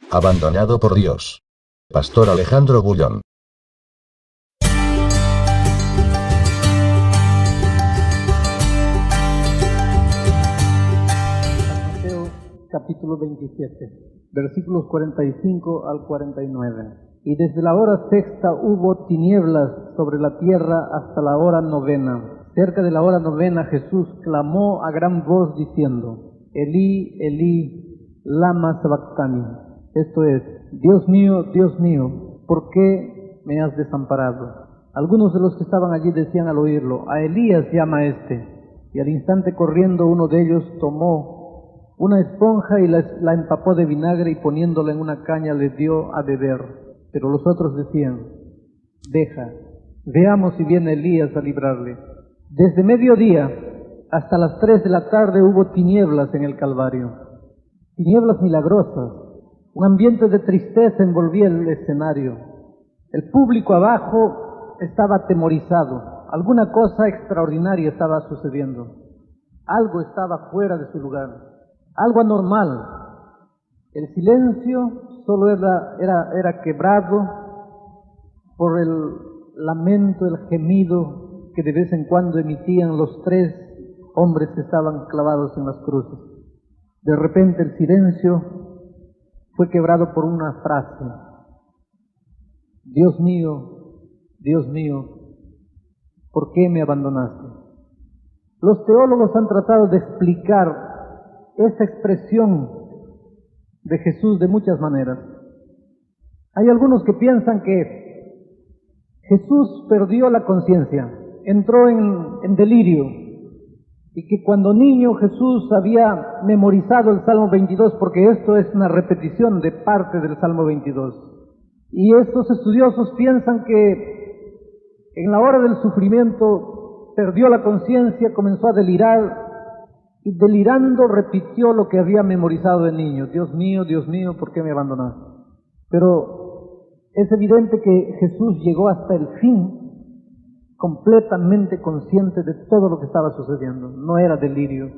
Abandonado por Dios. Pastor Alejandro Bullón. Mateo capítulo 27, versículos 45 al 49. Y desde la hora sexta hubo tinieblas sobre la tierra hasta la hora novena. Cerca de la hora novena Jesús clamó a gran voz diciendo: Elí, Elí, lama sabactani. Esto es: Dios mío, ¿por qué me has desamparado? Algunos de los que estaban allí decían al oírlo: a Elías llama este. Y al instante corriendo uno de ellos tomó una esponja y la empapó de vinagre y poniéndola en una caña le dio a beber. Pero los otros decían: deja, veamos si viene Elías a librarle. Desde mediodía hasta las 3 de la tarde hubo tinieblas en el Calvario, tinieblas milagrosas. Un ambiente de tristeza envolvía el escenario. El público abajo estaba atemorizado. Alguna cosa extraordinaria estaba sucediendo. Algo estaba fuera de su lugar, algo anormal. El silencio solo era quebrado por el lamento, el gemido que de vez en cuando emitían los 3 hombres que estaban clavados en las cruces. De repente el silencio fue quebrado por una frase: Dios mío, ¿por qué me abandonaste? Los teólogos han tratado de explicar esta expresión de Jesús de muchas maneras. Hay algunos que piensan que Jesús perdió la conciencia, entró en delirio, y que cuando niño Jesús había memorizado el Salmo 22, porque esto es una repetición de parte del Salmo 22. Y estos estudiosos piensan que en la hora del sufrimiento perdió la conciencia, comenzó a delirar, y delirando repitió lo que había memorizado de niño: Dios mío, ¿por qué me abandonaste? Pero es evidente que Jesús llegó hasta el fin completamente consciente de todo lo que estaba sucediendo, no era delirio.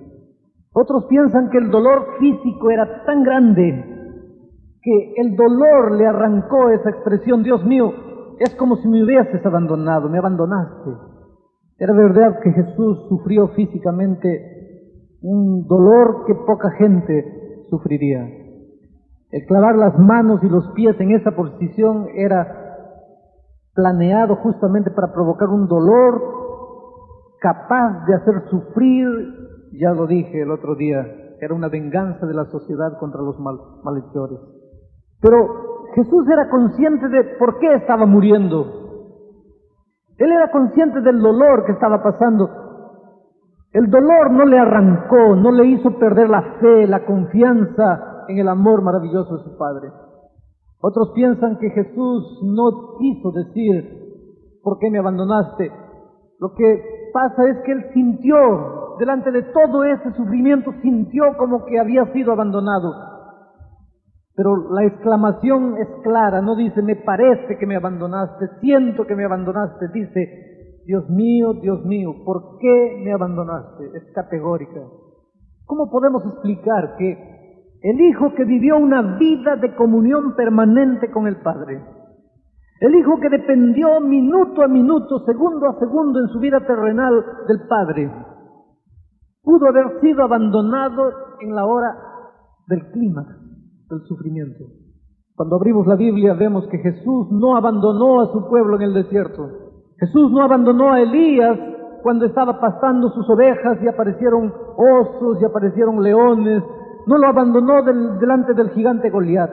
Otros piensan que el dolor físico era tan grande que el dolor le arrancó esa expresión: Dios mío, es como si me hubieses abandonado, me abandonaste. Era verdad que Jesús sufrió físicamente un dolor que poca gente sufriría. El clavar las manos y los pies en esa posición era planeado justamente para provocar un dolor capaz de hacer sufrir. Ya lo dije el otro día, era una venganza de la sociedad contra los malhechores. Pero Jesús era consciente de por qué estaba muriendo. Él era consciente del dolor que estaba pasando. El dolor no le arrancó, no le hizo perder la fe, la confianza en el amor maravilloso de su Padre. Otros piensan que Jesús no quiso decir: ¿por qué me abandonaste? Lo que pasa es que él sintió, delante de todo ese sufrimiento, sintió como que había sido abandonado. Pero la exclamación es clara, no dice: me parece que me abandonaste, siento que me abandonaste. Dice: Dios mío, ¿por qué me abandonaste? Es categórica. ¿Cómo podemos explicar que el Hijo que vivió una vida de comunión permanente con el Padre, el Hijo que dependió minuto a minuto, segundo a segundo en su vida terrenal del Padre, pudo haber sido abandonado en la hora del clímax del sufrimiento? Cuando abrimos la Biblia vemos que Jesús no abandonó a su pueblo en el desierto. Jesús no abandonó a Elías cuando estaba pastando sus ovejas y aparecieron osos y aparecieron leones. No lo abandonó delante del gigante Goliat.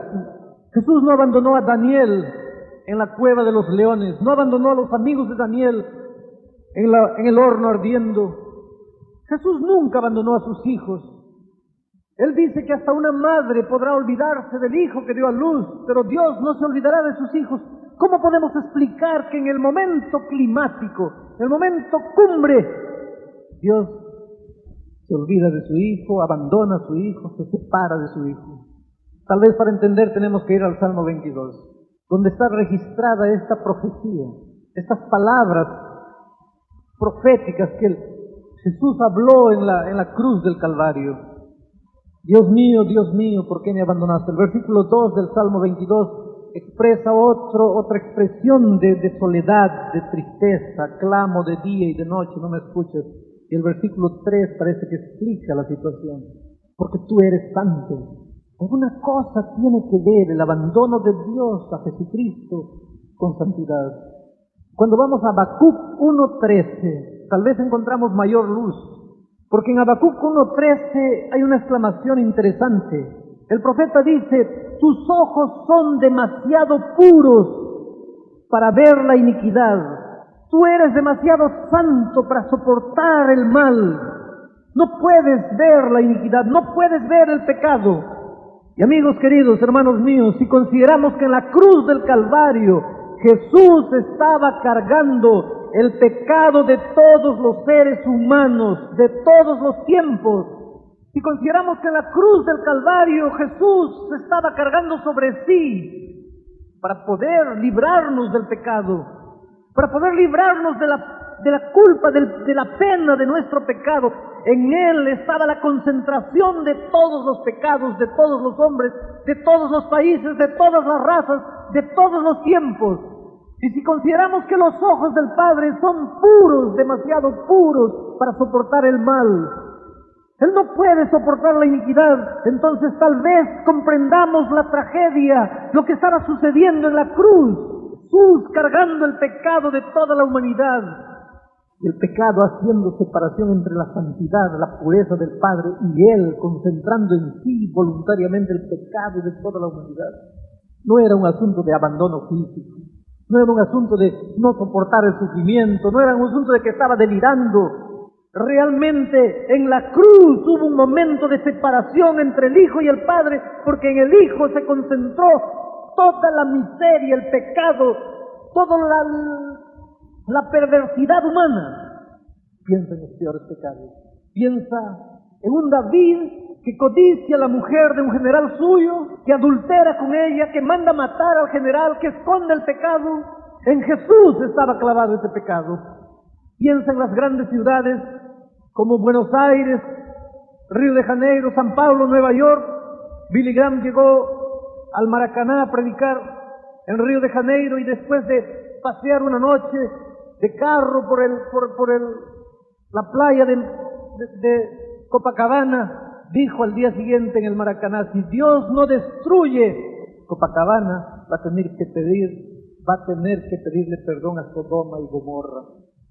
Jesús no abandonó a Daniel en la cueva de los leones. No abandonó a los amigos de Daniel en el horno ardiendo. Jesús nunca abandonó a sus hijos. Él dice que hasta una madre podrá olvidarse del hijo que dio a luz, pero Dios no se olvidará de sus hijos. ¿Cómo podemos explicar que en el momento climático, en el momento cumbre, Dios se olvida de su hijo, abandona a su hijo, se separa de su hijo? Tal vez para entender tenemos que ir al Salmo 22, donde está registrada esta profecía, estas palabras proféticas que Jesús habló en la cruz del Calvario. Dios mío, ¿por qué me abandonaste? El versículo 2 del Salmo 22 expresa otra expresión de soledad, de tristeza. Clamo de día y de noche, no me escuchas. Y el versículo 3 parece que explica la situación. Porque tú eres santo. Alguna cosa tiene que ver el abandono de Dios a Jesucristo con santidad. Cuando vamos a Habacuc 1:13, tal vez encontramos mayor luz. Porque en Habacuc 1:13 hay una exclamación interesante. El profeta dice: tus ojos son demasiado puros para ver la iniquidad. Tú eres demasiado santo para soportar el mal. No puedes ver la iniquidad, no puedes ver el pecado. Y amigos queridos, hermanos míos, si consideramos que en la cruz del Calvario Jesús estaba cargando el pecado de todos los seres humanos, de todos los tiempos, si consideramos que en la cruz del Calvario Jesús estaba cargando sobre sí para poder librarnos del pecado, para poder librarnos de la culpa, de la pena de nuestro pecado, en Él estaba la concentración de todos los pecados, de todos los hombres, de todos los países, de todas las razas, de todos los tiempos. Y si consideramos que los ojos del Padre son puros, demasiado puros para soportar el mal, Él no puede soportar la iniquidad, entonces tal vez comprendamos la tragedia, lo que estaba sucediendo en la cruz, Jesús cargando el pecado de toda la humanidad, y el pecado haciendo separación entre la santidad, la pureza del Padre y Él, concentrando en sí voluntariamente el pecado de toda la humanidad. No era un asunto de abandono físico, no era un asunto de no soportar el sufrimiento, no era un asunto de que estaba delirando. Realmente en la cruz hubo un momento de separación entre el Hijo y el Padre, porque en el Hijo se concentró toda la miseria, el pecado, toda la perversidad humana. Piensa en los peores pecados. Piensa en un David que codicia a la mujer de un general suyo, que adultera con ella, que manda matar al general, que esconde el pecado. En Jesús estaba clavado ese pecado. Piensa en las grandes ciudades como Buenos Aires, Río de Janeiro, San Pablo, Nueva York. Billy Graham llegó al Maracaná a predicar en Río de Janeiro y después de pasear una noche de carro por la playa de Copacabana, dijo al día siguiente en el Maracaná: si Dios no destruye Copacabana, va a tener que pedirle perdón a Sodoma y Gomorra.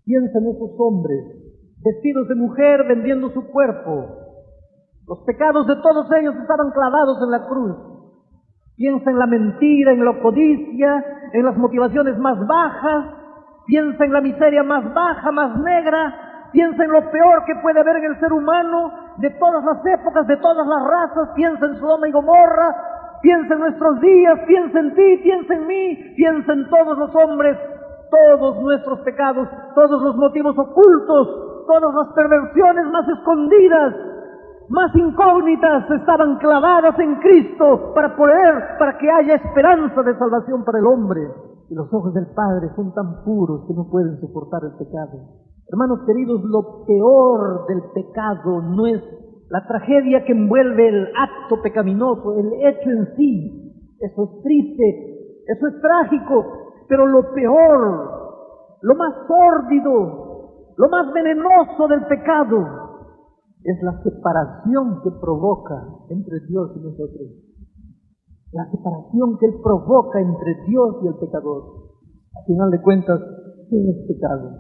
Piensa en esos hombres vestidos de mujer vendiendo su cuerpo. Los pecados de todos ellos estaban clavados en la cruz. Piensa en la mentira, en la codicia, en las motivaciones más bajas. Piensa en la miseria más baja, más negra. Piensa en lo peor que puede haber en el ser humano, de todas las épocas, de todas las razas. Piensa en Sodoma y Gomorra. Piensa en nuestros días, piensa en ti, piensa en mí, piensa en todos los hombres, todos nuestros pecados, todos los motivos ocultos, todas las perversiones más escondidas, más incógnitas, estaban clavadas en Cristo para que haya esperanza de salvación para el hombre. Y los ojos del Padre son tan puros que no pueden soportar el pecado. Hermanos queridos, lo peor del pecado no es la tragedia que envuelve el acto pecaminoso, el hecho en sí. Eso es triste, eso es trágico, pero lo peor, lo más sórdido, lo más venenoso del pecado es la separación que provoca entre Dios y nosotros. La separación que Él provoca entre Dios y el pecador. Al final de cuentas, ¿qué es pecado?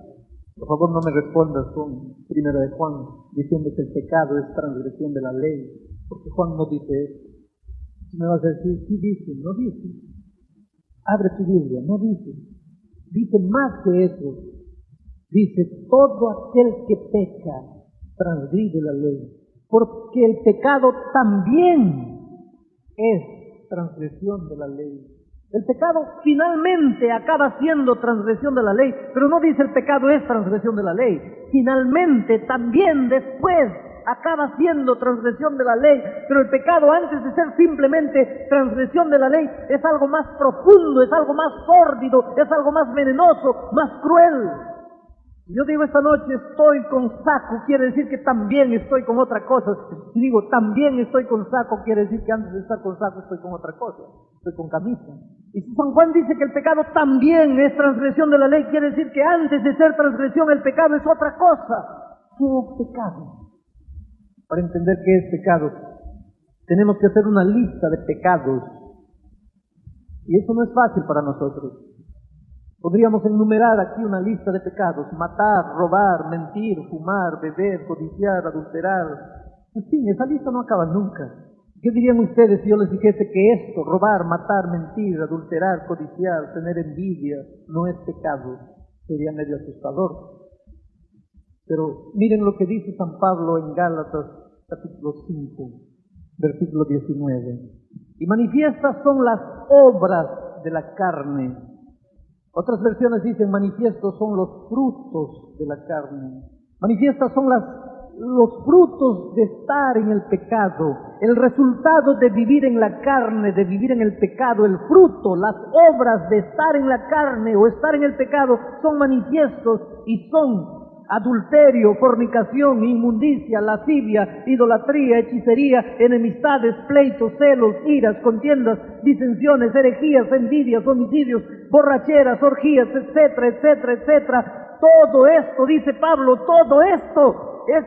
Por favor, no me respondas con 1 de Juan, diciendo que el pecado es transgresión de la ley, porque Juan no dice eso. Si me vas a decir, sí dice, no dice. Abre tu Biblia, no dice. Dice más que eso. Dice, todo aquel que peca transgride la ley, porque el pecado también es transgresión de la ley. El pecado finalmente acaba siendo transgresión de la ley, pero no dice el pecado es transgresión de la ley. Finalmente también después acaba siendo transgresión de la ley, pero el pecado, antes de ser simplemente transgresión de la ley, es algo más profundo, es algo más sórdido, es algo más venenoso, más cruel. Yo digo esta noche estoy con saco, quiere decir que también estoy con otra cosa. Si digo también estoy con saco, quiere decir que antes de estar con saco estoy con otra cosa, estoy con camisa. Y si San Juan dice que el pecado también es transgresión de la ley, quiere decir que antes de ser transgresión el pecado es otra cosa. ¿Qué es pecado? Para entender qué es pecado, tenemos que hacer una lista de pecados. Y eso no es fácil para nosotros. Podríamos enumerar aquí una lista de pecados: matar, robar, mentir, fumar, beber, codiciar, adulterar. En fin, esa lista no acaba nunca. ¿Qué dirían ustedes si yo les dijese que esto, robar, matar, mentir, adulterar, codiciar, tener envidia, no es pecado? Sería medio asustador. Pero miren lo que dice San Pablo en Gálatas capítulo 5, versículo 19. Y manifiestas son las obras de la carne. Otras versiones dicen manifiestos son los frutos de la carne. Manifiestas son los frutos de estar en el pecado, el resultado de vivir en la carne, de vivir en el pecado, el fruto, las obras de estar en la carne o estar en el pecado son manifiestos y son adulterio, fornicación, inmundicia, lascivia, idolatría, hechicería, enemistades, pleitos, celos, iras, contiendas, disensiones, herejías, envidias, homicidios, borracheras, orgías, etcétera, etcétera, etcétera. Todo esto, dice Pablo, todo esto es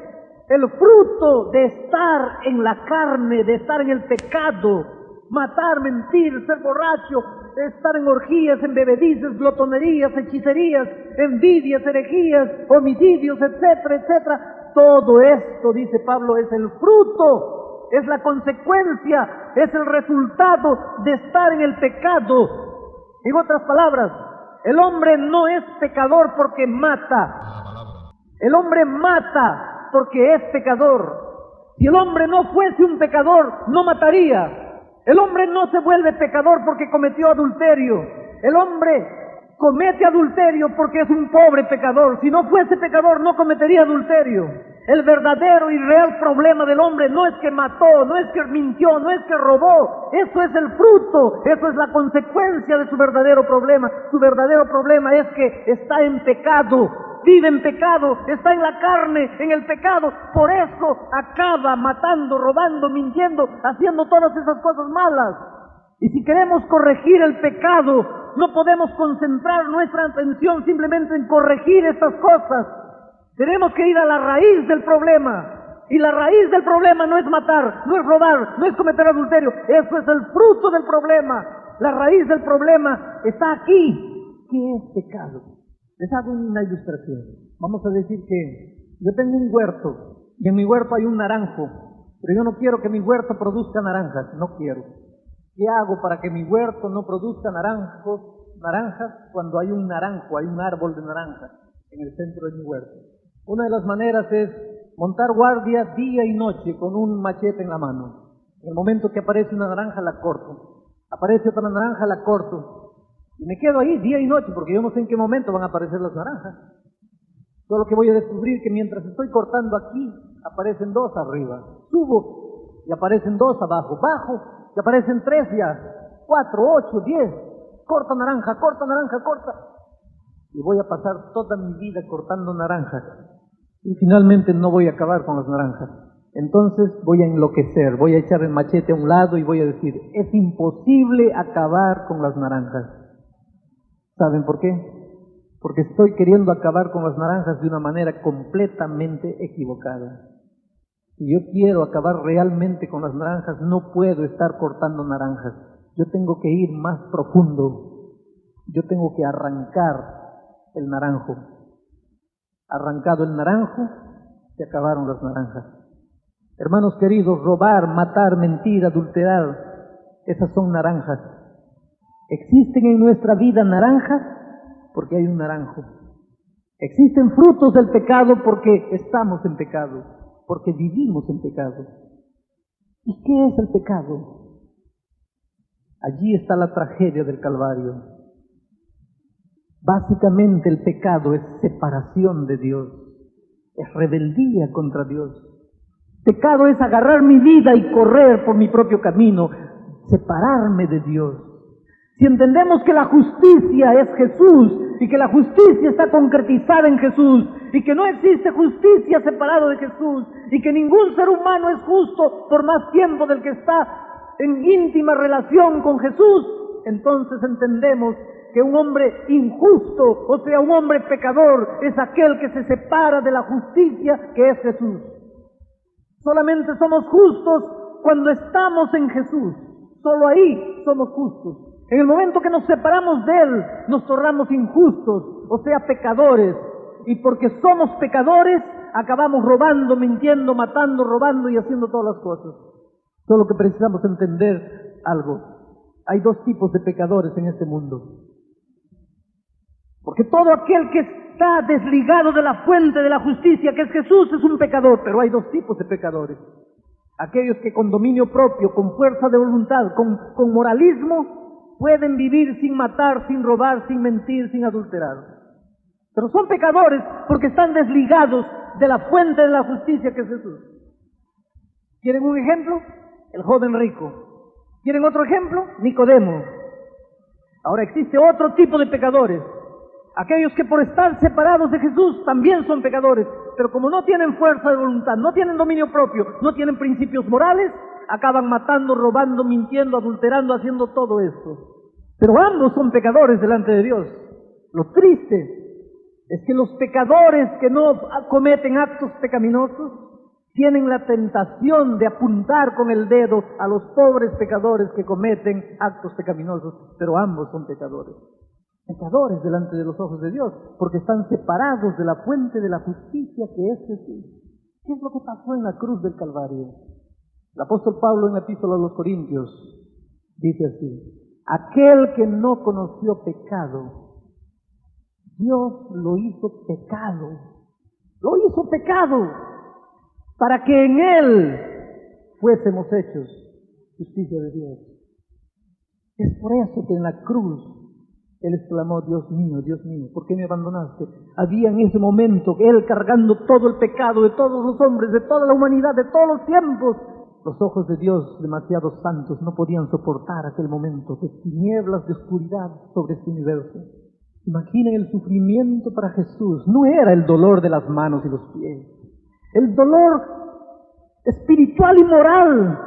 el fruto de estar en la carne, de estar en el pecado. Matar, mentir, ser borracho, estar en orgías, en bebedices, glotonerías, hechicerías, envidias, herejías, homicidios, etcétera, etcétera. Todo esto, dice Pablo, es el fruto, es la consecuencia, es el resultado de estar en el pecado. En otras palabras, el hombre no es pecador porque mata. El hombre mata porque es pecador. Si el hombre no fuese un pecador, no mataría. El hombre no se vuelve pecador porque cometió adulterio. El hombre comete adulterio porque es un pobre pecador. Si no fuese pecador, no cometería adulterio. El verdadero y real problema del hombre no es que mató, no es que mintió, no es que robó. Eso es el fruto, eso es la consecuencia de su verdadero problema. Su verdadero problema es que está en pecado. Vive en pecado, está en la carne, en el pecado, por eso acaba matando, robando, mintiendo, haciendo todas esas cosas malas. Y si queremos corregir el pecado, no podemos concentrar nuestra atención simplemente en corregir estas cosas. Tenemos que ir a la raíz del problema. Y la raíz del problema no es matar, no es robar, no es cometer adulterio. Eso es el fruto del problema. La raíz del problema está aquí. ¿Qué es pecado? Les hago una ilustración. Vamos a decir que yo tengo un huerto y en mi huerto hay un naranjo, pero yo no quiero que mi huerto produzca naranjas, no quiero. ¿Qué hago para que mi huerto no produzca naranjas cuando hay un naranjo, hay un árbol de naranjas en el centro de mi huerto? Una de las maneras es montar guardia día y noche con un machete en la mano. En el momento que aparece una naranja la corto, aparece otra naranja la corto. Y me quedo ahí día y noche porque yo no sé en qué momento van a aparecer las naranjas. Solo que voy a descubrir que mientras estoy cortando aquí, aparecen dos arriba. Subo y aparecen dos abajo. Bajo y aparecen tres ya. 4, 8, 10. Corta naranja, corta naranja, corta. Y voy a pasar toda mi vida cortando naranjas. Y finalmente no voy a acabar con las naranjas. Entonces voy a enloquecer, voy a echar el machete a un lado y voy a decir, es imposible acabar con las naranjas. ¿Saben por qué? Porque estoy queriendo acabar con las naranjas de una manera completamente equivocada. Si yo quiero acabar realmente con las naranjas, no puedo estar cortando naranjas. Yo tengo que ir más profundo. Yo tengo que arrancar el naranjo. Arrancado el naranjo, se acabaron las naranjas. Hermanos queridos, robar, matar, mentir, adulterar, esas son naranjas. ¿Existen en nuestra vida naranjas? Porque hay un naranjo. Existen frutos del pecado porque estamos en pecado, porque vivimos en pecado. ¿Y qué es el pecado? Allí está la tragedia del Calvario. Básicamente el pecado es separación de Dios, es rebeldía contra Dios. Pecado es agarrar mi vida y correr por mi propio camino, separarme de Dios. Si entendemos que la justicia es Jesús, y que la justicia está concretizada en Jesús, y que no existe justicia separada de Jesús, y que ningún ser humano es justo por más tiempo del que está en íntima relación con Jesús, entonces entendemos que un hombre injusto, o sea, un hombre pecador, es aquel que se separa de la justicia que es Jesús. Solamente somos justos cuando estamos en Jesús. Solo ahí somos justos. En el momento que nos separamos de Él, nos tornamos injustos, o sea, pecadores. Y porque somos pecadores, acabamos robando, mintiendo, matando, robando y haciendo todas las cosas. Solo que precisamos entender algo. Hay dos tipos de pecadores en este mundo. Porque todo aquel que está desligado de la fuente de la justicia, que es Jesús, es un pecador. Pero hay dos tipos de pecadores. Aquellos que con dominio propio, con fuerza de voluntad, con moralismo, pueden vivir sin matar, sin robar, sin mentir, sin adulterar. Pero son pecadores porque están desligados de la fuente de la justicia que es Jesús. ¿Quieren un ejemplo? El joven rico. ¿Quieren otro ejemplo? Nicodemo. Ahora existe otro tipo de pecadores. Aquellos que por estar separados de Jesús también son pecadores, pero como no tienen fuerza de voluntad, no tienen dominio propio, no tienen principios morales, acaban matando, robando, mintiendo, adulterando, haciendo todo esto. Pero ambos son pecadores delante de Dios. Lo triste es que los pecadores que no cometen actos pecaminosos tienen la tentación de apuntar con el dedo a los pobres pecadores que cometen actos pecaminosos, pero ambos son pecadores. Pecadores delante de los ojos de Dios, porque están separados de la fuente de la justicia que es Jesús. ¿Qué es lo que pasó en la cruz del Calvario? El apóstol Pablo en la epístola a los Corintios dice así: aquel que no conoció pecado, Dios lo hizo pecado. Lo hizo pecado para que en Él fuésemos hechos justicia de Dios. Es por eso que en la cruz Él exclamó: Dios mío, ¿por qué me abandonaste? Había en ese momento Él cargando todo el pecado de todos los hombres, de toda la humanidad, de todos los tiempos. Los ojos de Dios, demasiado santos, no podían soportar aquel momento de tinieblas, de oscuridad sobre este universo. Imaginen el sufrimiento para Jesús. No era el dolor de las manos y los pies. El dolor espiritual y moral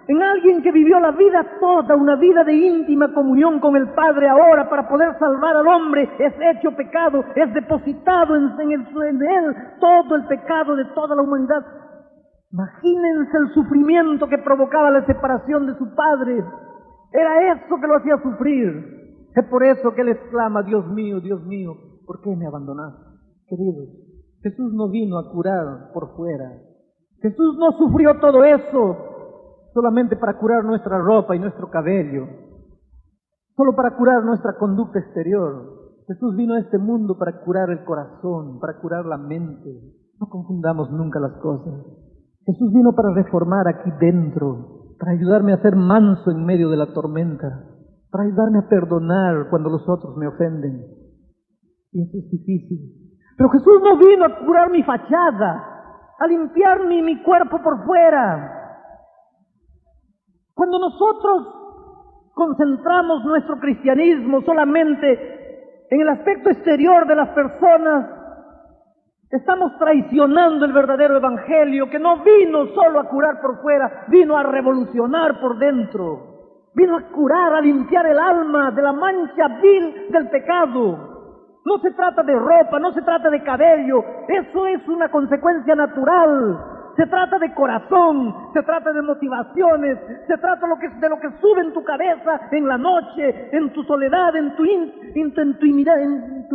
en alguien que vivió la vida toda, una vida de íntima comunión con el Padre, ahora para poder salvar al hombre es hecho pecado, es depositado en él todo el pecado de toda la humanidad. Imagínense el sufrimiento que provocaba la separación de su Padre. Era eso que lo hacía sufrir. Es por eso que él exclama: Dios mío, ¿por qué me abandonaste? Queridos, Jesús no vino a curar por fuera. Jesús no sufrió todo eso solamente para curar nuestra ropa y nuestro cabello, solo para curar nuestra conducta exterior. Jesús vino a este mundo para curar el corazón, para curar la mente. No confundamos nunca las cosas. Jesús vino para reformar aquí dentro, para ayudarme a ser manso en medio de la tormenta, para ayudarme a perdonar cuando los otros me ofenden. Y eso es difícil. Pero Jesús no vino a curar mi fachada, a limpiar mi cuerpo por fuera. Cuando nosotros concentramos nuestro cristianismo solamente en el aspecto exterior de las personas, estamos traicionando el verdadero evangelio, que no vino solo a curar por fuera, vino a revolucionar por dentro. Vino a curar, a limpiar el alma de la mancha vil del pecado. No se trata de ropa, no se trata de cabello, eso es una consecuencia natural. Se trata de corazón, se trata de motivaciones, se trata de lo que sube en tu cabeza en la noche, en tu soledad, en tu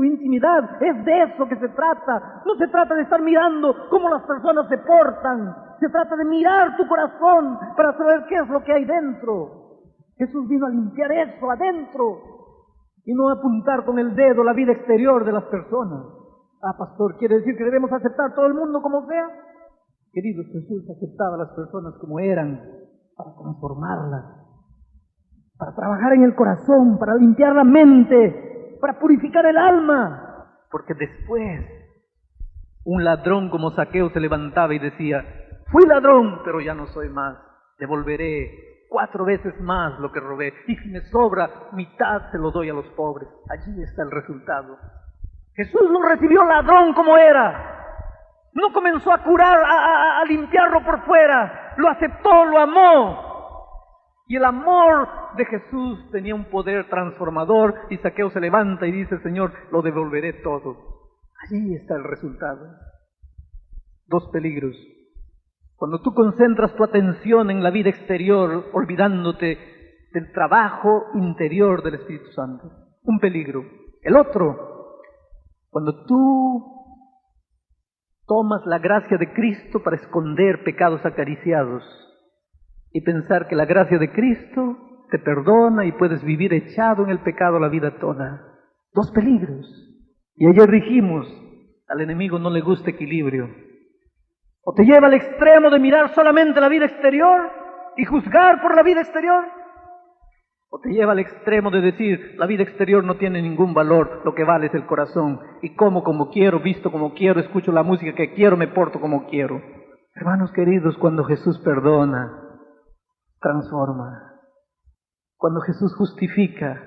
intimidad. Es de eso que se trata. No se trata de estar mirando cómo las personas se portan. Se trata de mirar tu corazón para saber qué es lo que hay dentro. Jesús vino a limpiar eso adentro y no a apuntar con el dedo la vida exterior de las personas. Ah, pastor, ¿quiere decir que debemos aceptar a todo el mundo como sea? Queridos, Jesús aceptaba a las personas como eran para transformarlas, para trabajar en el corazón, para limpiar la mente, para purificar el alma. Porque después un ladrón como Zaqueo se levantaba y decía: fui ladrón, pero ya no soy más, devolveré 4 veces más lo que robé, y si me sobra, mitad se lo doy a los pobres. Allí está el resultado. Jesús lo recibió ladrón como era. No comenzó a curar, a limpiarlo por fuera. Lo aceptó, lo amó. Y el amor de Jesús tenía un poder transformador. Y Zaqueo se levanta y dice: Señor, lo devolveré todo. Allí está el resultado. Dos peligros. Cuando tú concentras tu atención en la vida exterior, olvidándote del trabajo interior del Espíritu Santo. Un peligro. El otro, cuando tú tomas la gracia de Cristo para esconder pecados acariciados y pensar que la gracia de Cristo te perdona y puedes vivir echado en el pecado la vida toda. Dos peligros. Y ayer dijimos, al enemigo no le gusta equilibrio. O te lleva al extremo de mirar solamente la vida exterior y juzgar por la vida exterior, o te lleva al extremo de decir: la vida exterior no tiene ningún valor, lo que vale es el corazón, y como quiero, visto como quiero, escucho la música que quiero, me porto como quiero. Hermanos queridos, cuando Jesús perdona, transforma. Cuando Jesús justifica,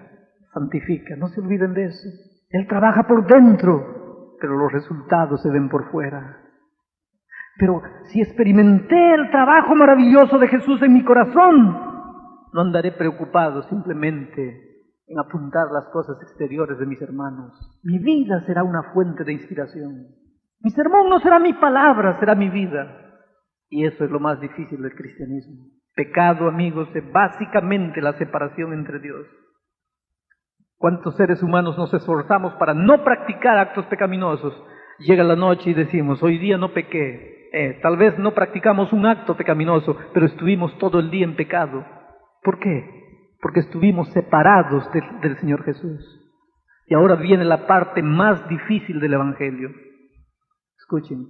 santifica. No se olviden de eso. Él trabaja por dentro, pero los resultados se ven por fuera. Pero si experimenté el trabajo maravilloso de Jesús en mi corazón, no andaré preocupado simplemente en apuntar las cosas exteriores de mis hermanos. Mi vida será una fuente de inspiración. Mi sermón no será mi palabra, será mi vida. Y eso es lo más difícil del cristianismo. Pecado, amigos, es básicamente la separación entre Dios. ¿Cuántos seres humanos nos esforzamos para no practicar actos pecaminosos? Llega la noche y decimos: hoy día no pequé. Tal vez no practicamos un acto pecaminoso, pero estuvimos todo el día en pecado. ¿Por qué? Porque estuvimos separados del Señor Jesús. Y ahora viene la parte más difícil del Evangelio. Escuchen.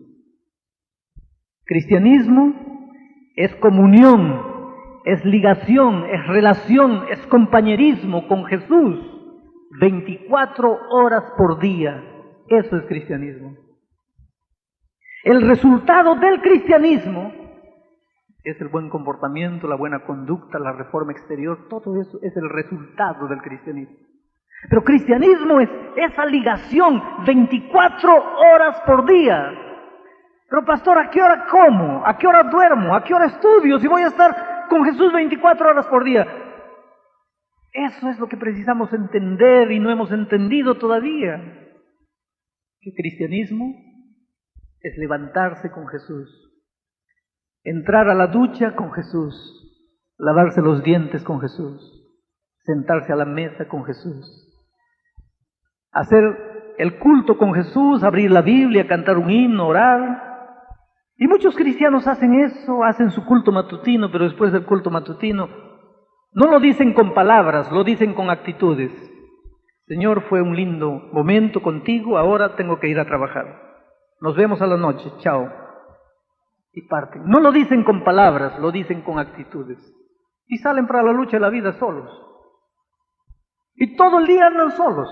Cristianismo es comunión, es ligación, es relación, es compañerismo con Jesús 24 horas por día. Eso es cristianismo. El resultado del cristianismo es el buen comportamiento, la buena conducta, la reforma exterior. Todo eso es el resultado del cristianismo. Pero cristianismo es esa ligación 24 horas por día. Pero pastor, ¿a qué hora como? ¿A qué hora duermo? ¿A qué hora estudio? Si voy a estar con Jesús 24 horas por día. Eso es lo que precisamos entender y no hemos entendido todavía. Que cristianismo es levantarse con Jesús, entrar a la ducha con Jesús, lavarse los dientes con Jesús, sentarse a la mesa con Jesús, hacer el culto con Jesús, abrir la Biblia, cantar un himno, orar. Y muchos cristianos hacen eso, hacen su culto matutino, pero después del culto matutino no lo dicen con palabras, lo dicen con actitudes. Señor, fue un lindo momento contigo, ahora tengo que ir a trabajar. Nos vemos a la noche, chao. Y parten. No lo dicen con palabras, lo dicen con actitudes. Y salen para la lucha de la vida solos. Y todo el día andan solos.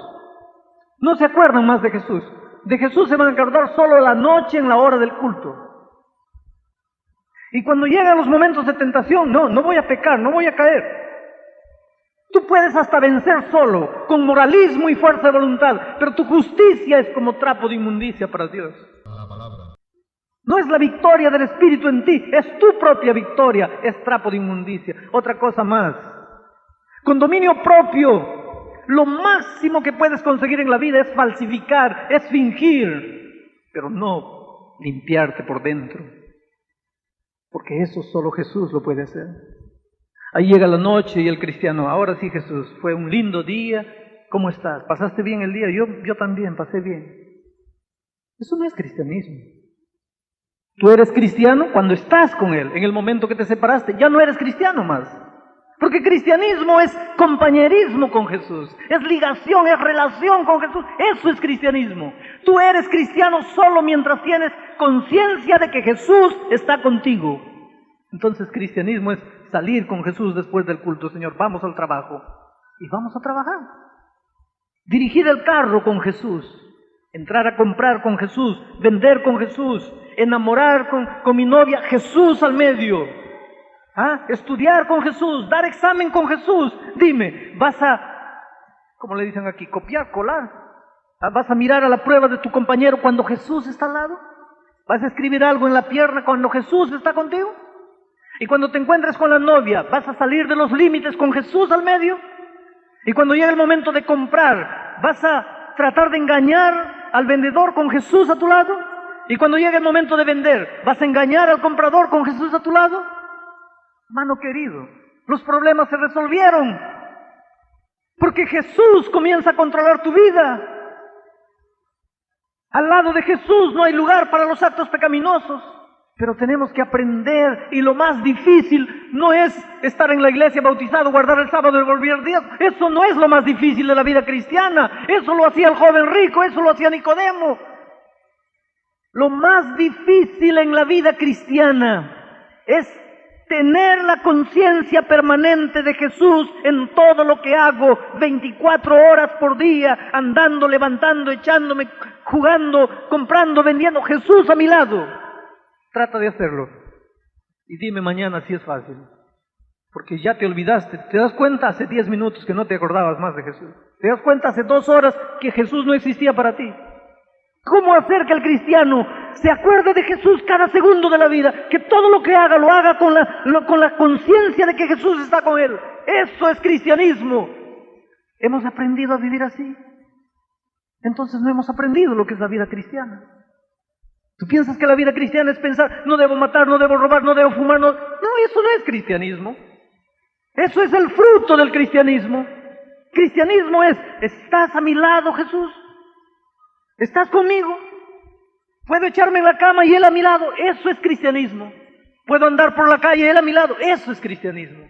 No se acuerdan más de Jesús. De Jesús se van a acordar solo la noche en la hora del culto. Y cuando llegan los momentos de tentación, no voy a pecar, no voy a caer. Tú puedes hasta vencer solo, con moralismo y fuerza de voluntad, pero tu justicia es como trapo de inmundicia para Dios. No es la victoria del Espíritu en ti, es tu propia victoria, es trapo de inmundicia. Otra cosa más, con dominio propio, lo máximo que puedes conseguir en la vida es falsificar, es fingir, pero no limpiarte por dentro. Porque eso solo Jesús lo puede hacer. Ahí llega la noche y el cristiano: ahora sí, Jesús, fue un lindo día, ¿cómo estás? ¿Pasaste bien el día? Yo también pasé bien. Eso no es cristianismo. Tú eres cristiano cuando estás con Él. En el momento que te separaste, ya no eres cristiano más. Porque cristianismo es compañerismo con Jesús, es ligación, es relación con Jesús. Eso es cristianismo. Tú eres cristiano solo mientras tienes conciencia de que Jesús está contigo. Entonces cristianismo es salir con Jesús después del culto. Señor, vamos al trabajo. Y vamos a trabajar. Dirigir el carro con Jesús. Entrar a comprar con Jesús. Vender con Jesús. Enamorar con mi novia. Jesús al medio. Estudiar con Jesús. Dar examen con Jesús. Dime, ¿vas a, como le dicen aquí, copiar, colar? ¿Vas a mirar a la prueba de tu compañero cuando Jesús está al lado? ¿Vas a escribir algo en la pierna cuando Jesús está contigo? Y cuando te encuentres con la novia, ¿vas a salir de los límites con Jesús al medio? Y cuando llegue el momento de comprar, ¿vas a tratar de engañar al vendedor con Jesús a tu lado? Y cuando llegue el momento de vender, ¿vas a engañar al comprador con Jesús a tu lado? Hermano querido, los problemas se resolvieron, porque Jesús comienza a controlar tu vida. Al lado de Jesús no hay lugar para los actos pecaminosos, pero tenemos que aprender, y lo más difícil no es estar en la iglesia bautizado, guardar el sábado y volver días. Eso no es lo más difícil de la vida cristiana. Eso lo hacía el joven rico, eso lo hacía Nicodemo. Lo más difícil en la vida cristiana es tener la conciencia permanente de Jesús en todo lo que hago, 24 horas por día, andando, levantando, echándome, jugando, comprando, vendiendo. Jesús a mi lado. Trata de hacerlo. Y dime mañana si es fácil. Porque ya te olvidaste. ¿Te das cuenta hace 10 minutos que no te acordabas más de Jesús? ¿Te das cuenta hace 2 horas que Jesús no existía para ti? ¿Cómo hacer que el cristiano se acuerde de Jesús cada segundo de la vida? Que todo lo que haga, lo haga con la conciencia de que Jesús está con él. Eso es cristianismo. ¿Hemos aprendido a vivir así? Entonces no hemos aprendido lo que es la vida cristiana. ¿Tú piensas que la vida cristiana es pensar, no debo matar, no debo robar, no debo fumar? No, eso no es cristianismo. Eso es el fruto del cristianismo. Cristianismo es, ¿estás a mi lado, Jesús? ¿Estás conmigo? ¿Puedo echarme en la cama y Él a mi lado? Eso es cristianismo. ¿Puedo andar por la calle y Él a mi lado? Eso es cristianismo.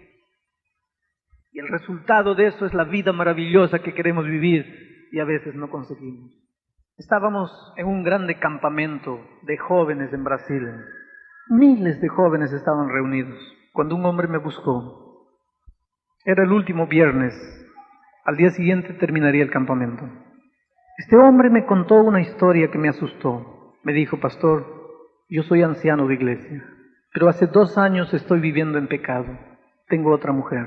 Y el resultado de eso es la vida maravillosa que queremos vivir y a veces no conseguimos. Estábamos en un grande campamento de jóvenes en Brasil. Miles de jóvenes estaban reunidos cuando un hombre me buscó. Era el último viernes. Al día siguiente terminaría el campamento. Este hombre me contó una historia que me asustó. Me dijo, pastor, yo soy anciano de iglesia, pero hace 2 años estoy viviendo en pecado. Tengo otra mujer.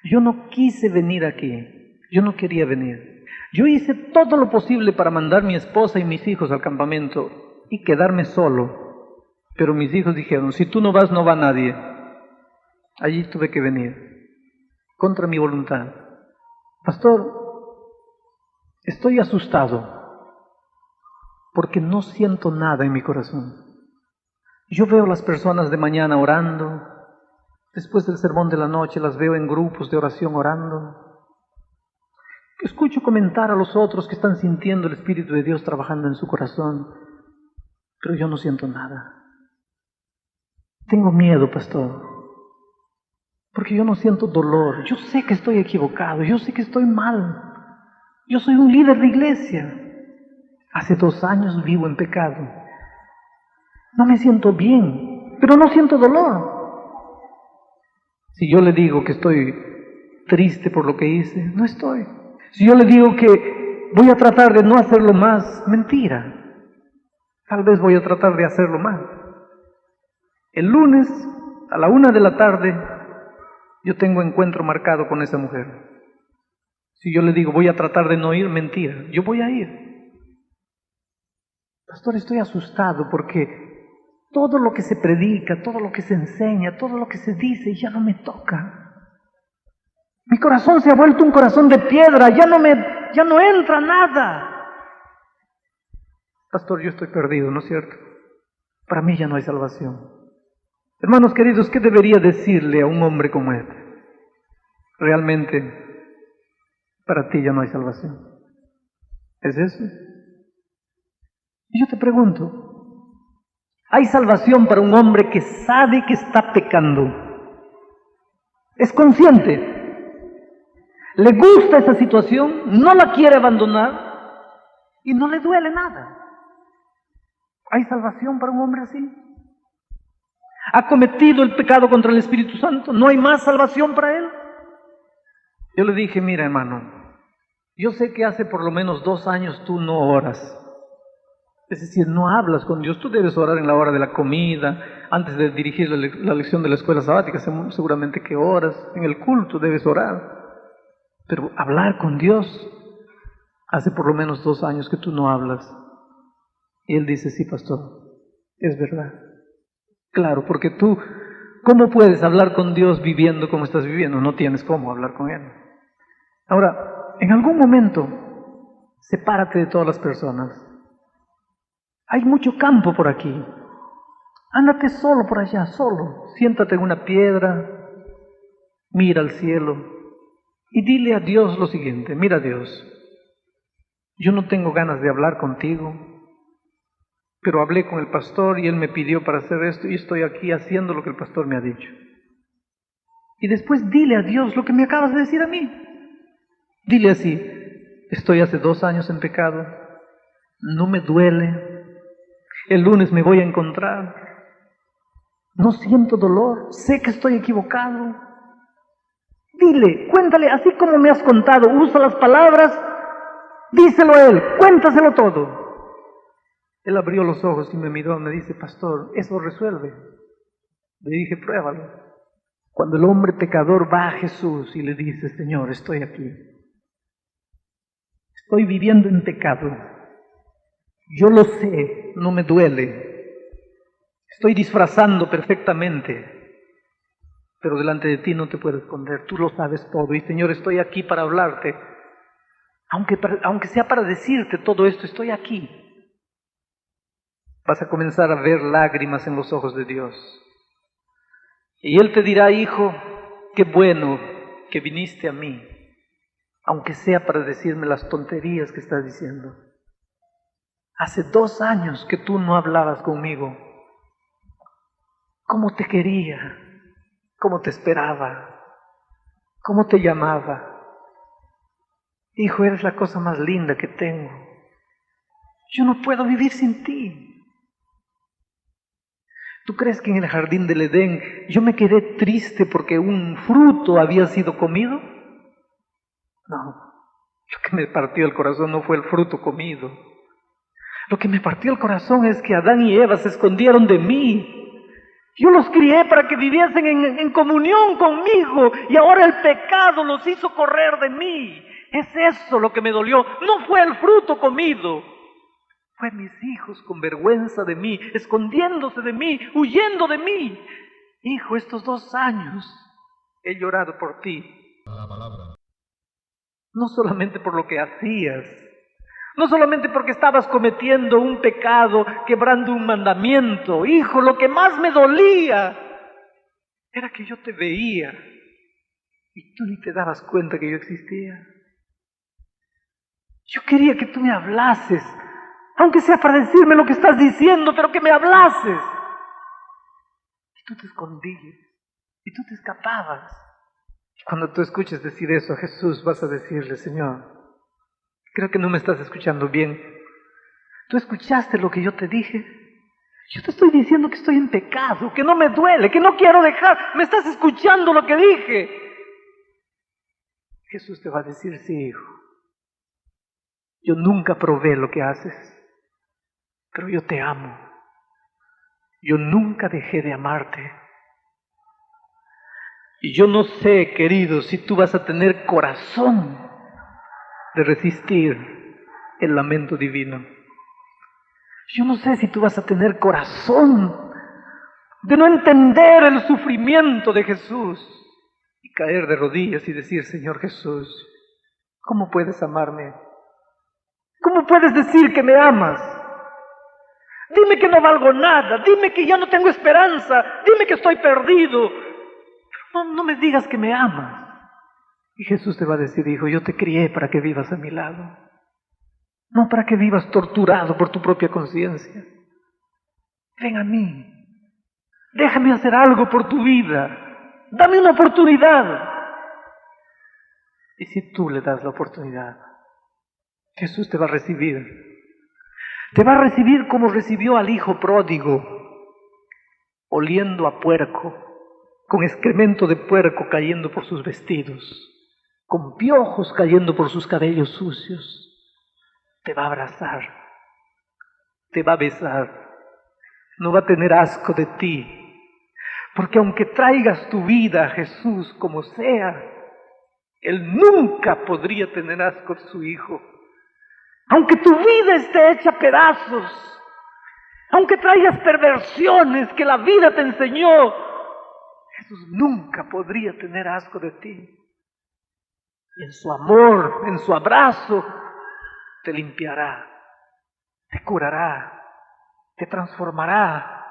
Yo no quise venir aquí. Yo no quería venir. Yo hice todo lo posible para mandar a mi esposa y mis hijos al campamento y quedarme solo. Pero mis hijos dijeron, si tú no vas, no va nadie. Allí tuve que venir, contra mi voluntad. Pastor, estoy asustado porque no siento nada en mi corazón. Yo veo a las personas de mañana orando, después del sermón de la noche las veo en grupos de oración orando. Escucho comentar a los otros que están sintiendo el Espíritu de Dios trabajando en su corazón, pero yo no siento nada. Tengo miedo, pastor, porque yo no siento dolor. Yo sé que estoy equivocado, yo sé que estoy mal. Yo soy un líder de iglesia. Hace 2 años vivo en pecado. No me siento bien, pero no siento dolor. Si yo le digo que estoy triste por lo que hice, no estoy. Si yo le digo que voy a tratar de no hacerlo más, mentira. Tal vez voy a tratar de hacerlo más. El lunes, a la 1 de la tarde, yo tengo encuentro marcado con esa mujer. Si yo le digo, voy a tratar de no ir, mentira, yo voy a ir. Pastor, estoy asustado porque todo lo que se predica, todo lo que se enseña, todo lo que se dice ya no me toca. Mi corazón se ha vuelto un corazón de piedra, ya no entra nada. Pastor, yo estoy perdido, ¿no es cierto? Para mí ya no hay salvación. Hermanos queridos, ¿qué debería decirle a un hombre como este? Realmente, para ti ya no hay salvación. ¿Es eso? Y yo te pregunto, ¿hay salvación para un hombre que sabe que está pecando? ¿Es consciente? ¿Le gusta esa situación? ¿No la quiere abandonar? Y no le duele nada. ¿Hay salvación para un hombre así? ¿Ha cometido el pecado contra el Espíritu Santo? ¿No hay más salvación para él? Yo le dije, mira hermano, yo sé que hace por lo menos 2 años tú no oras. Es decir, no hablas con Dios. Tú debes orar en la hora de la comida, antes de dirigir la lección de la escuela sabática, seguramente que oras. En el culto debes orar. Pero hablar con Dios, Hace por lo menos 2 años que tú no hablas. Y él dice, sí, pastor, es verdad. Claro, porque tú, ¿cómo puedes hablar con Dios viviendo como estás viviendo? No tienes cómo hablar con Él. Ahora, en algún momento, sepárate de todas las personas. Hay mucho campo por aquí. Ándate solo por allá, solo. Siéntate en una piedra, mira al cielo y dile a Dios lo siguiente. Mira, Dios, yo no tengo ganas de hablar contigo, pero hablé con el pastor y él me pidió para hacer esto y estoy aquí haciendo lo que el pastor me ha dicho. Y después dile a Dios lo que me acabas de decir a mí. Dile así, estoy hace 2 años en pecado, no me duele, el lunes me voy a encontrar, no siento dolor, sé que estoy equivocado. Dile, cuéntale, así como me has contado, usa las palabras, díselo a él, cuéntaselo todo. Él abrió los ojos y me miró, me dice, pastor, eso resuelve. Le dije, pruébalo. Cuando el hombre pecador va a Jesús y le dice, Señor, estoy aquí. Estoy viviendo en pecado. Yo lo sé, no me duele. Estoy disfrazando perfectamente. Pero delante de ti no te puedo esconder. Tú lo sabes todo. Y Señor, estoy aquí para hablarte. Aunque sea para decirte todo esto, estoy aquí. Vas a comenzar a ver lágrimas en los ojos de Dios. Y Él te dirá, hijo, qué bueno que viniste a mí, aunque sea para decirme las tonterías que estás diciendo. Hace 2 años que tú no hablabas conmigo. ¿Cómo te quería? ¿Cómo te esperaba? ¿Cómo te llamaba? Hijo, eres la cosa más linda que tengo. Yo no puedo vivir sin ti. ¿Tú crees que en el jardín del Edén yo me quedé triste porque un fruto había sido comido? No, lo que me partió el corazón no fue el fruto comido. Lo que me partió el corazón es que Adán y Eva se escondieron de mí. Yo los crié para que viviesen en comunión conmigo y ahora el pecado los hizo correr de mí. Es eso lo que me dolió, no fue el fruto comido. Fue mis hijos con vergüenza de mí, escondiéndose de mí, huyendo de mí. Hijo, estos 2 años he llorado por ti. No solamente por lo que hacías, no solamente porque estabas cometiendo un pecado, quebrando un mandamiento. Hijo, lo que más me dolía era que yo te veía y tú ni te dabas cuenta que yo existía. Yo quería que tú me hablases, aunque sea para decirme lo que estás diciendo, pero que me hablases. Y tú te escondías, y tú te escapabas. Y cuando tú escuches decir eso a Jesús, vas a decirle, Señor, creo que no me estás escuchando bien. ¿Tú escuchaste lo que yo te dije? Yo te estoy diciendo que estoy en pecado, que no me duele, que no quiero dejar. ¿Me estás escuchando lo que dije? Jesús te va a decir, sí, hijo. Yo nunca probé lo que haces, pero yo te amo. Yo nunca dejé de amarte. Y yo no sé, querido, si tú vas a tener corazón de resistir el lamento divino. Yo no sé si tú vas a tener corazón de no entender el sufrimiento de Jesús y caer de rodillas y decir, Señor Jesús, ¿cómo puedes amarme? ¿Cómo puedes decir que me amas? Dime que no valgo nada, dime que ya no tengo esperanza, dime que estoy perdido. No me digas que me amas. Y Jesús te va a decir, hijo, yo te crié para que vivas a mi lado, no para que vivas torturado por tu propia conciencia. Ven a mí, déjame hacer algo por tu vida, dame una oportunidad. Y si tú le das la oportunidad, Jesús te va a recibir. Te va a recibir como recibió al hijo pródigo, oliendo a puerco, con excremento de puerco cayendo por sus vestidos, con piojos cayendo por sus cabellos sucios. Te va a abrazar, te va a besar, no va a tener asco de ti, porque aunque traigas tu vida a Jesús como sea, Él nunca podría tener asco de su hijo, Aunque tu vida esté hecha a pedazos, aunque traigas perversiones que la vida te enseñó, Jesús nunca podría tener asco de ti. Y en su amor, en su abrazo, te limpiará, te curará, te transformará,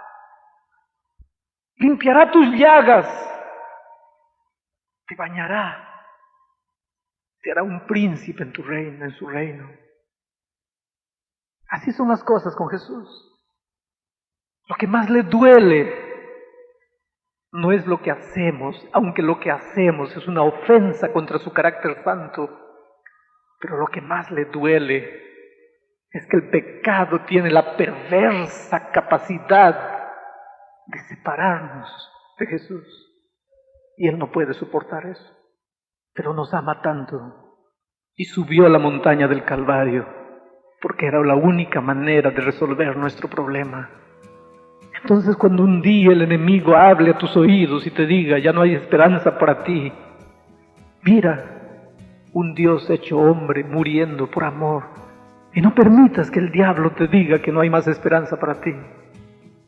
limpiará tus llagas, te bañará, te hará un príncipe en tu reino, en su reino. Así son las cosas con Jesús. Lo que más le duele no es lo que hacemos, aunque lo que hacemos es una ofensa contra su carácter santo, pero lo que más le duele es que el pecado tiene la perversa capacidad de separarnos de Jesús. Y Él no puede soportar eso, pero nos ama tanto y subió a la montaña del Calvario porque era la única manera de resolver nuestro problema. Entonces, cuando un día el enemigo hable a tus oídos y te diga, ya no hay esperanza para ti, mira, un Dios hecho hombre muriendo por amor, y no permitas que el diablo te diga que no hay más esperanza para ti.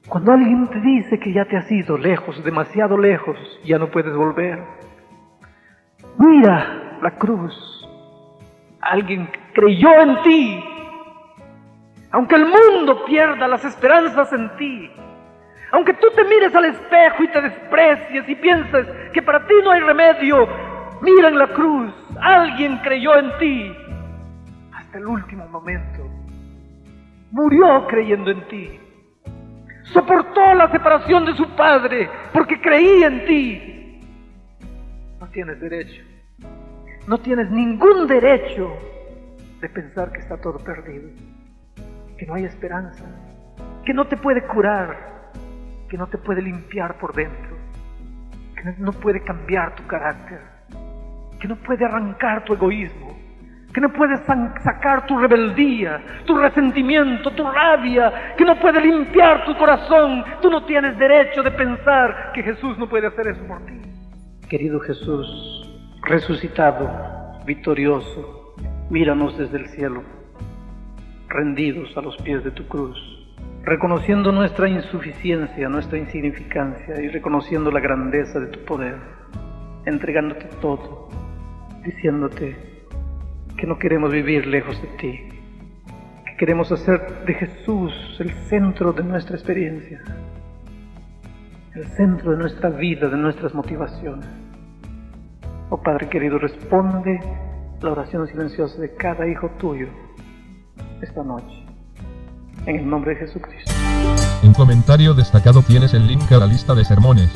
Cuando alguien te dice que ya te has ido lejos, demasiado lejos, ya no puedes volver, mira la cruz. Alguien creyó en ti, aunque el mundo pierda las esperanzas en ti. Aunque tú te mires al espejo y te desprecies y pienses que para ti no hay remedio, mira en la cruz, alguien creyó en ti hasta el último momento. Murió creyendo en ti. Soportó la separación de su padre porque creía en ti. No tienes derecho, no tienes ningún derecho de pensar que está todo perdido, que no hay esperanza, que no te puede curar, que no te puede limpiar por dentro, que no puede cambiar tu carácter, que no puede arrancar tu egoísmo, que no puede sacar tu rebeldía, tu resentimiento, tu rabia, que no puede limpiar tu corazón. Tú no tienes derecho de pensar que Jesús no puede hacer eso por ti. Querido Jesús, resucitado, victorioso, míranos desde el cielo, rendidos a los pies de tu cruz, reconociendo nuestra insuficiencia, nuestra insignificancia y reconociendo la grandeza de tu poder, entregándote todo, diciéndote que no queremos vivir lejos de ti, que queremos hacer de Jesús el centro de nuestra experiencia, el centro de nuestra vida, de nuestras motivaciones. Oh Padre querido, responde la oración silenciosa de cada hijo tuyo esta noche. En el nombre de Jesucristo. En comentario destacado tienes el link a la lista de sermones.